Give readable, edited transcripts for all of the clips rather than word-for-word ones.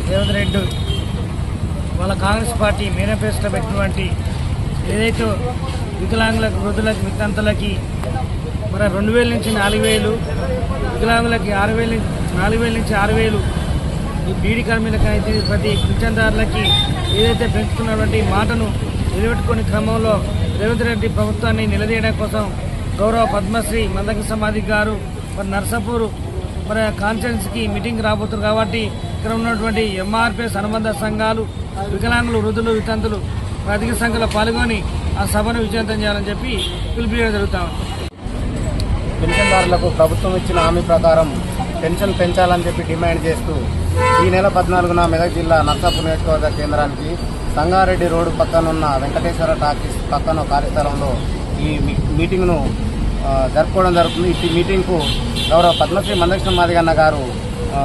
రేవంత్ రెడ్డి వాళ్ళ Congress party manifesto పెట్టినటువంటి ఏదైతే వికలాంగులకు, వృద్ధులకు, వితంతులకి మరి 2000 నుంచి 4000, వికలాంగులకి 4000 నుంచి 6000, ఈ బీడీ కార్మికులకు అయితే ప్రతి పింఛన్దారులకి ఏదైతే పెంచుతున్నటువంటి మాటను నిలబెట్టుకునే క్రమంలో రేవంత్ రెడ్డి ప్రభుత్వాన్ని నిలదీయడం కోసం గౌరవ పద్మశ్రీ మందకృష్ణ మాదిగ గారు మరి నర్సాపూర్ మరి కాన్ఫరెన్స్కి మీటింగ్ రాబోతున్నారు. కాబట్టి ఇక్కడ ఉన్నటువంటి ఎంఆర్పిఎస్ అనుబంధ సంఘాలు, వికలాంగులు, వృద్ధులు, వితంతులు అధిక సంఖ్యలో పాల్గొని ఆ సభను విజయవంతం చేయాలని చెప్పి పిలుపునివ్వడం జరుగుతా ఉంది. పెన్షన్దారులకు ప్రభుత్వం ఇచ్చిన హామీ ప్రకారం పెన్షన్ పెంచాలని చెప్పి డిమాండ్ చేస్తూ ఈ నెల 14న మెదక్ జిల్లా నర్సాపూర్ నియోజకవర్గ కేంద్రానికి సంగారెడ్డి రోడ్డు పక్కనున్న వెంకటేశ్వర టాకీస్ పక్కన కార్యస్థలంలో ఈ మీటింగ్ను జరుపుకోవడం జరుగుతుంది. ఈ మీటింగ్కు గౌరవ పద్మశ్రీ మందకృష్ణ మాదిగ గారు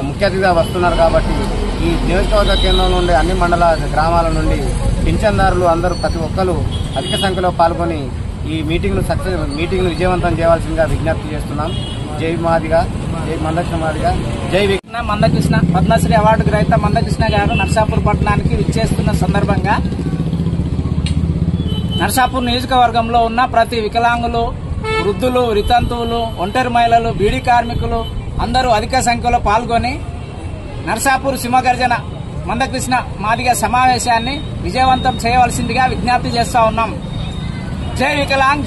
ముఖ్య అతిథిగా వస్తున్నారు. కాబట్టి ఈ నియోజకవర్గ కేంద్రం నుండి అన్ని మండల గ్రామాల నుండి పింఛన్దారులు అందరూ ప్రతి ఒక్కరు అధిక సంఖ్యలో పాల్గొని ఈ మీటింగ్ను విజయవంతం చేయాల్సిందిగా విజ్ఞప్తి చేస్తున్నాం. జై మాదిగ, జై మందకృష్ణ మాదిగ, జై మందకృష్ణ. పద్మశ్రీ అవార్డు గ్రహీత మందకృష్ణ గారు నర్సాపూర్ పట్టణానికి విచ్చేస్తున్న సందర్భంగా నర్సాపూర్ నియోజకవర్గంలో ఉన్న ప్రతి వికలాంగులు, వృద్ధులు, వితంతువులు, ఒంటరి మహిళలు, బీడీ కార్మికులు అందరూ అధిక సంఖ్యలో పాల్గొని నర్సాపూర్ సింహగర్జన మందకృష్ణ మాదిగ సమావేశాన్ని విజయవంతం చేయవలసిందిగా విజ్ఞప్తి చేస్తా ఉన్నాం. జై వికలాంగ్.